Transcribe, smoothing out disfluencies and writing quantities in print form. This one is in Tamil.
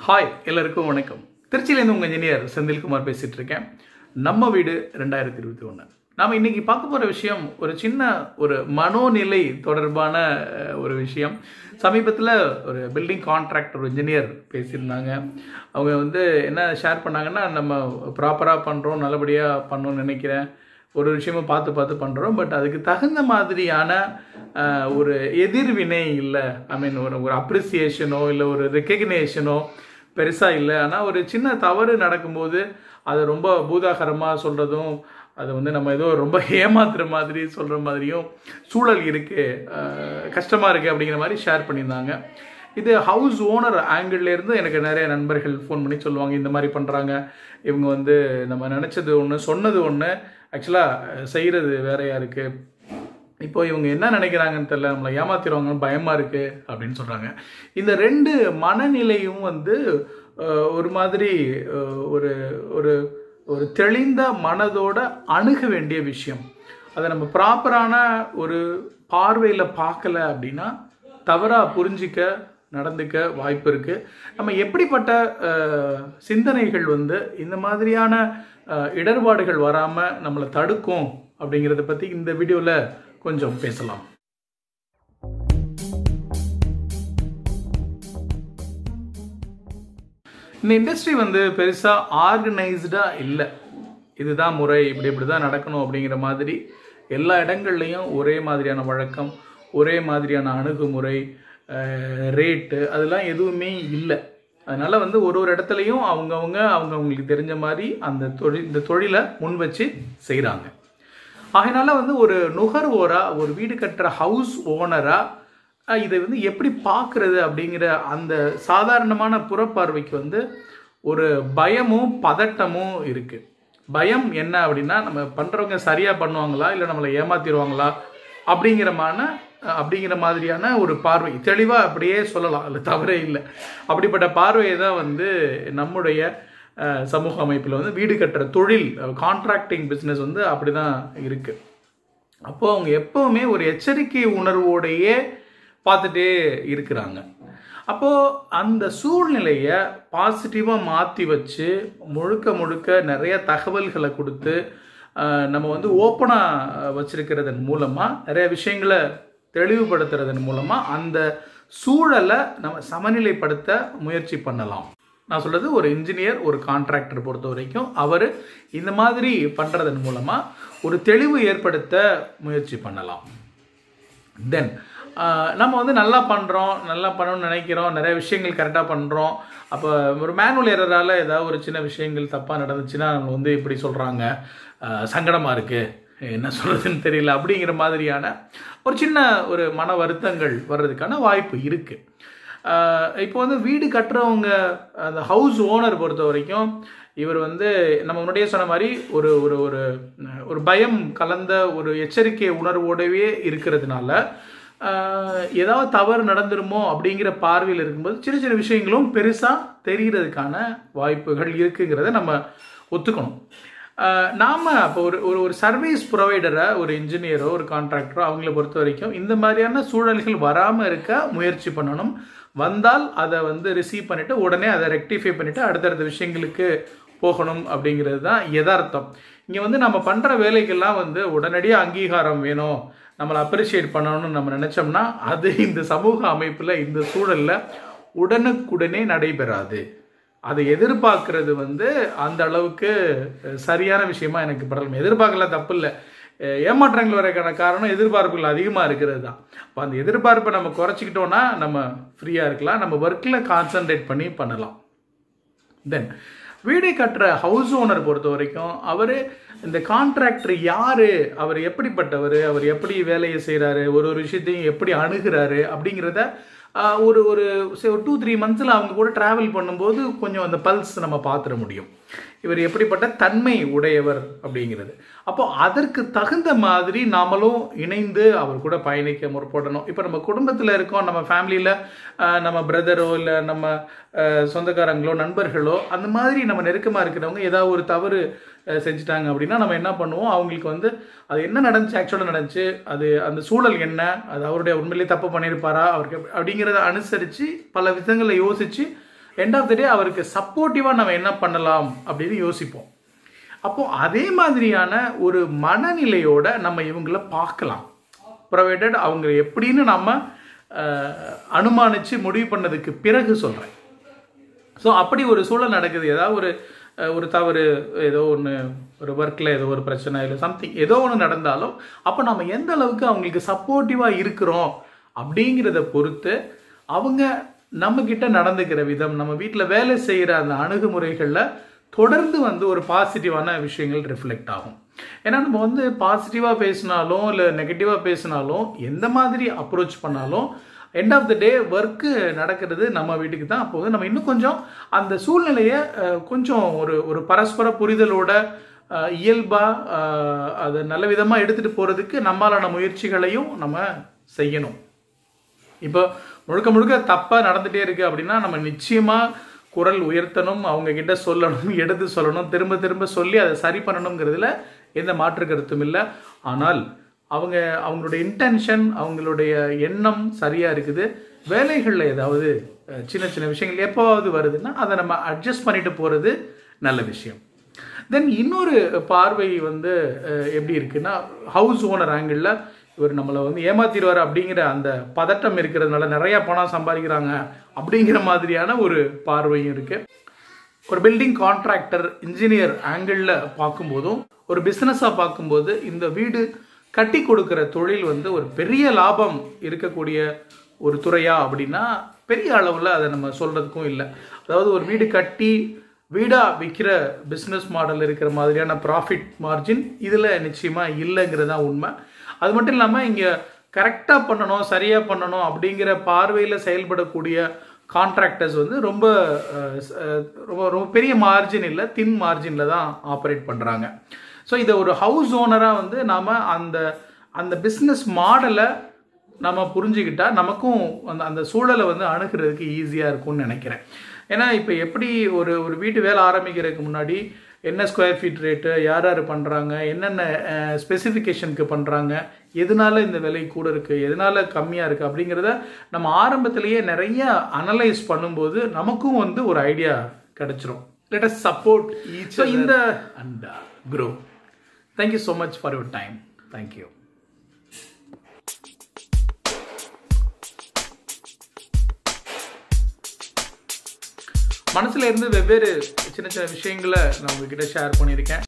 ஹாய் எல்லாருக்கும் வணக்கம். திருச்சியிலேருந்து உங்கள் இன்ஜினியர் செந்தில்குமார் பேசிகிட்டு இருக்கேன். நம்ம வீடு 2021. நாம் இன்றைக்கி பார்க்க போகிற விஷயம் ஒரு சின்ன ஒரு மனோநிலை தொடர்பான ஒரு விஷயம். சமீபத்தில் ஒரு பில்டிங் கான்ட்ராக்டர் ஒரு இன்ஜினியர் பேசியிருந்தாங்க. அவங்க என்ன ஷேர் பண்ணாங்கன்னா, நம்ம ப்ராப்பராக பண்ணுறோம், நல்லபடியாக பண்ணணும்னு நினைக்கிறேன், ஒரு விஷயமும் பார்த்து பண்ணுறோம், பட் அதுக்கு தகுந்த மாதிரியான ஒரு எதிர்வினை இல்லை. ஒரு அப்ரிசியேஷனோ இல்லை ஒரு ரெக்கக்னேஷனோ பெருசாக இல்லை. ஆனால் ஒரு சின்ன தவறு நடக்கும்போது அதை ரொம்ப பூதாகரமாக சொல்கிறதும், அதை நம்ம ஏதோ ரொம்ப ஏமாத்துற மாதிரி சொல்கிற மாதிரியும் சூழல் இருக்குது, கஷ்டமாக இருக்குது அப்படிங்கிற மாதிரி ஷேர் பண்ணியிருந்தாங்க. இது ஹவுஸ் ஓனர் ஆங்கிள்லேருந்து எனக்கு நிறைய நண்பர்கள் ஃபோன் பண்ணி சொல்லுவாங்க, இந்த மாதிரி பண்ணுறாங்க, இவங்க நம்ம நினச்சது ஒன்று சொன்னது ஒன்று, ஆக்சுவலாக செய்கிறது வேறையாக இருக்குது, இப்போ இவங்க என்ன நினைக்கிறாங்கன்னு தெரியல, நம்மளை ஏமாத்திடுவாங்கன்னு பயமாக இருக்குது அப்படின்னு சொல்கிறாங்க. இந்த ரெண்டு மனநிலையும் ஒரு மாதிரி ஒரு ஒரு ஒரு தெளிந்த மனதோட அணுக வேண்டிய விஷயம். அதை நம்ம ப்ராப்பரான ஒரு பார்வையில் பார்க்கல அப்படின்னா தவறாக புரிஞ்சிக்க நடந்துக்க வாய்ப்பு இருக்குது. நம்ம எப்படிப்பட்ட சிந்தனைகள் இந்த மாதிரியான இடர்பாடுகள் வராமல் நம்மளை தடுக்கும் அப்படிங்கிறத பற்றி இந்த வீடியோவில் கொஞ்சம் பேசலாம். இந்த இண்டஸ்ட்ரி பெருசாக ஆர்கனைஸ்டாக இல்லை. இதுதான் முறை, இப்படி தான் நடக்கணும் அப்படிங்கிற மாதிரி எல்லா இடங்கள்லையும் ஒரே மாதிரியான வழக்கம், ஒரே மாதிரியான அணுகுமுறை, ரேட்டு, அதெல்லாம் எதுவுமே இல்லை. அதனால் ஒரு இடத்துலையும் அவங்களுக்கு தெரிஞ்ச மாதிரி இந்த தொழிலை முன் வச்சு செய்கிறாங்க. அதனால் ஒரு நுகர்வோராக, ஒரு வீடு கட்டுற ஹவுஸ் ஓனராக இதை எப்படி பார்க்குறது அப்படிங்கிற அந்த சாதாரணமான புறப்பார்வைக்கு ஒரு பயமும் பதட்டமும் இருக்குது. பயம் என்ன அப்படின்னா, நம்ம பண்ணுறவங்க சரியாக பண்ணுவாங்களா இல்லை நம்மளை ஏமாத்திடுவாங்களா அப்படிங்கிற மாதிரியான ஒரு பார்வை. தெளிவாக அப்படியே சொல்லலாம், அதில் தவறே இல்லை. அப்படிப்பட்ட பார்வையை தான் நம்முடைய சமூக அமைப்பில் வீடு கட்டுற தொழில், கான்ட்ராக்டிங் பிஸ்னஸ் அப்படி தான் இருக்குது. அப்போது அவங்க எப்போவுமே ஒரு எச்சரிக்கை உணர்வோடையே பார்த்துட்டே இருக்கிறாங்க. அப்போது அந்த சூழ்நிலையை பாசிட்டிவாக மாற்றி வச்சு முழுக்க நிறைய தகவல்களை கொடுத்து நம்ம ஓப்பனாக வச்சிருக்கிறதன் மூலமாக, நிறைய விஷயங்களை தெளிவுபடுத்துறதன் மூலமாக அந்த சூழலை நம்ம சமநிலைப்படுத்த முயற்சி பண்ணலாம். நான் சொல்கிறது ஒரு இன்ஜினியர், ஒரு கான்ட்ராக்டர் பொறுத்த வரைக்கும் அவர் இந்த மாதிரி பண்ணுறதன் மூலமாக ஒரு தெளிவு ஏற்படுத்த முயற்சி பண்ணலாம். தென் நம்ம நல்லா பண்ணுறோம், நல்லா பண்ணணும்னு நினைக்கிறோம், நிறைய விஷயங்கள் கரெக்டாக பண்ணுறோம். அப்போ ஒரு மேனுவல் எரரால் ஏதாவது ஒரு சின்ன விஷயங்கள் தப்பாக நடந்துச்சுன்னா நம்ம இப்படி சொல்கிறாங்க, சங்கடமாக இருக்குது, என்ன சொல்கிறதுன்னு தெரியல அப்படிங்கிற மாதிரியான ஒரு சின்ன ஒரு மன வருத்தங்கள் வர்றதுக்கான வாய்ப்பு இருக்குது. இப்போ வீடு கட்டுறவங்க, அந்த ஹவுஸ் ஓனர் பொறுத்த வரைக்கும் இவர் நம்ம முன்னாடியே சொன்ன மாதிரி ஒரு ஒரு ஒரு பயம் கலந்த ஒரு எச்சரிக்கை உணர்வோடவே இருக்கிறதுனால ஏதாவது தவறு நடந்துருமோ அப்படிங்கிற பார்வையில் இருக்கும்போது சின்ன விஷயங்களும் பெருசாக தெரிகிறதுக்கான வாய்ப்புகள் இருக்குங்கிறத நம்ம ஒத்துக்கணும். நாம் அப்போ ஒரு சர்வீஸ் ப்ரொவைடரை, ஒரு இன்ஜினியரோ ஒரு கான்ட்ராக்டரோ அவங்கள பொறுத்த வரைக்கும் இந்த மாதிரியான சூழல்கள் வராமல் இருக்க முயற்சி பண்ணணும். வந்தால் அதை ரிசீவ் பண்ணிவிட்டு உடனே அதை ரெக்டிஃபை பண்ணிவிட்டு அடுத்தடுத்த விஷயங்களுக்கு போகணும் அப்படிங்கிறது தான் யதார்த்தம். இங்கே நம்ம பண்ணுற வேலைக்கெல்லாம் உடனடியாக அங்கீகாரம் வேணும், நம்மளை அப்ரிஷியேட் பண்ணணும்னு நம்ம நினச்சோம்னா அது இந்த சமூக அமைப்பில், இந்த சூழலில் உடனுக்குடனே நடைபெறாது. அதை எதிர்பார்க்கறது அந்த அளவுக்கு சரியான விஷயமா எனக்கு படலாம். எதிர்பார்க்கல, தப்பு இல்லை, ஏமாற்றங்கள் வரக்கான காரணம் எதிர்பார்ப்புகள் அதிகமாக இருக்கிறது தான். அப்போ அந்த எதிர்பார்ப்பை நம்ம குறைச்சிக்கிட்டோன்னா நம்ம ஃப்ரீயாக இருக்கலாம், நம்ம ஒர்க்கில் கான்சன்ட்ரேட் பண்ணி பண்ணலாம். தென் வீடு கட்டுற ஹவுஸ் ஓனர் பொறுத்த வரைக்கும் அவர் இந்த கான்ட்ராக்டர் யார், அவர் எப்படிப்பட்டவர், அவர் எப்படி வேலையை செய்கிறாரு, ஒரு விஷயத்தையும் எப்படி அணுகிறாரு அப்படிங்கிறத ஒரு 2-3 மந்த்ஸில் அவங்க கூட ட்ராவல் பண்ணும்போது கொஞ்சம் அந்த பல்ஸ் நம்ம பார்த்துட முடியும், இவர் எப்படிப்பட்ட தன்மை உடையவர் அப்படிங்கிறது. அப்போ அதற்கு தகுந்த மாதிரி நாமளும் இணைந்து அவர் கூட பயணிக்க முற்படணும். இப்போ நம்ம குடும்பத்தில் இருக்கோம், நம்ம ஃபேமிலியில் நம்ம பிரதரோ இல்லை நம்ம சொந்தக்காரங்களோ நண்பர்களோ அந்த மாதிரி நம்ம நெருக்கமாக இருக்கிறவங்க ஏதாவது ஒரு தவறு செஞ்சுட்டாங்க அப்படின்னா நம்ம என்ன பண்ணுவோம், அவங்களுக்கு அது என்ன நடந்துச்சு, ஆக்சுவலாக நடந்துச்சு, அது அந்த சூழல் என்ன, அது அவருடைய உண்மையிலேயே தப்பு பண்ணியிருப்பாரா அவருக்கு அப்படிங்கிறத அனுசரித்து பல விதங்களை யோசித்து எண்ட் ஆஃப் த டே அவருக்கு சப்போர்ட்டிவாக நம்ம என்ன பண்ணலாம் அப்படின்னு யோசிப்போம். அப்போது அதே மாதிரியான ஒரு மனநிலையோட நம்ம இவங்கள பார்க்கலாம். ப்ரொவைடட் அவங்க எப்படின்னு நம்ம அனுமானித்து முடிவு பண்ணதுக்கு பிறகு சொல்கிறேன். ஸோ அப்படி ஒரு சூழல் நடக்குது, ஏதாவது ஒரு தவறு, ஏதோ ஒன்று, ஒரு ஒர்க்கில் ஏதோ ஒரு பிரச்சனை, இல்லை சம்திங் ஏதோ ஒன்று நடந்தாலும் அப்போ நம்ம எந்த அளவுக்கு அவங்களுக்கு சப்போர்ட்டிவாக இருக்கிறோம் அப்படிங்கிறத பொறுத்து அவங்க நம்மக்கிட்ட நடந்துக்கிற விதம், நம்ம வீட்டில் வேலை செய்கிற அந்த அணுகுமுறைகளில் தொடர்ந்து ஒரு பாசிட்டிவான விஷயங்கள் ரிஃப்ளெக்ட் ஆகும். ஏன்னா நம்ம பாசிட்டிவாக பேசினாலும் இல்லை நெகட்டிவாக பேசினாலும் எந்த மாதிரி அப்ரோச் பண்ணாலும் end of the day work நடக்கிறது நம்ம வீட்டுக்கு தான். அப்போது நம்ம இன்னும் கொஞ்சம் அந்த சூழ்நிலையை கொஞ்சம் ஒரு பரஸ்பர புரிதலோட இயல்பாக அதை நல்ல விதமாக எடுத்துகிட்டு போகிறதுக்கு நம்மளான முயற்சிகளையும் நம்ம செய்யணும். இப்போ முழுக்க முழுக்க தப்பாக நடந்துகிட்டே இருக்குது அப்படின்னா நம்ம நிச்சயமாக குரல் உயர்த்தணும், அவங்க கிட்ட சொல்லணும், எடுத்து சொல்லணும், திரும்ப திரும்ப சொல்லி அதை சரி பண்ணணுங்கிறதுல எந்த மாற்று கருத்தும் இல்லை. ஆனால் அவங்களுடைய இன்டென்ஷன், அவங்களுடைய எண்ணம் சரியாக இருக்குது. வேலைகளில் ஏதாவது சின்ன சின்ன விஷயங்கள் எப்போவாவது வருதுன்னா அதை நம்ம அட்ஜஸ்ட் பண்ணிட்டு போகிறது நல்ல விஷயம். தென் இன்னொரு பார்வை எப்படி இருக்குன்னா, ஹவுஸ் ஓனர் ஆங்கிளில் இவர் நம்மளை ஏமாத்திடுவார் அப்படிங்கிற அந்த பதட்டம் இருக்கிறதுனால நிறையா பணம் சம்பாதிக்கிறாங்க அப்படிங்கிற மாதிரியான ஒரு பார்வையும் இருக்குது. ஒரு பில்டிங் கான்ட்ராக்டர், இன்ஜினியர் ஆங்கிளில் பார்க்கும்போதும் ஒரு பிஸ்னஸாக பார்க்கும்போது இந்த வீடு கட்டி கொடுக்குற தொழில் ஒரு பெரிய லாபம் இருக்கக்கூடிய ஒரு துறையா அப்படின்னா பெரிய அளவில் அதை நம்ம சொல்கிறதுக்கும் இல்லை. அதாவது ஒரு வீடு கட்டி வீடாக விற்கிற பிஸ்னஸ் மாடல் இருக்கிற மாதிரியான ப்ராஃபிட் மார்ஜின் இதில் நிச்சயமாக இல்லைங்கிறது தான் உண்மை. அது மட்டும் இல்லாமல் இங்கே கரெக்டாக பண்ணணும், சரியாக பண்ணணும் அப்படிங்கிற பார்வையில் செயல்படக்கூடிய கான்ட்ராக்டர்ஸ் ரொம்ப ரொம்ப ரொம்ப பெரிய மார்ஜின் இல்லை, தின் மார்ஜினில் தான் ஆப்ரேட் பண்ணுறாங்க. ஸோ இதை ஒரு ஹவுஸ் ஓனராக நாம் அந்த பிஸ்னஸ் மாடலை நம்ம புரிஞ்சுக்கிட்டால் நமக்கும் அந்த சூழலை அணுகிறதுக்கு ஈஸியாக இருக்கும்னு நினைக்கிறேன். ஏன்னா இப்போ எப்படி ஒரு வீட்டு வேலை ஆரம்பிக்கிறதுக்கு முன்னாடி என்ன ஸ்கொயர் ஃபீட் ரேட்டு, யார் யார் பண்ணுறாங்க, என்னென்ன ஸ்பெசிஃபிகேஷனுக்கு பண்ணுறாங்க, எதனால இந்த விலை கூட இருக்குது, எதனால கம்மியாக இருக்குது அப்படிங்கிறத நம்ம ஆரம்பத்திலேயே நிறைய அனலைஸ் பண்ணும்போது நமக்கும் ஒரு ஐடியா கிடைச்சிரும். Let us support each other and grow. Thank you so much for your time. Thank you. மனசுல இருந்து வெவ்வேறு சின்ன சின்ன விஷயங்களை நான் உங்ககிட்ட ஷேர் பண்ணியிருக்கேன்.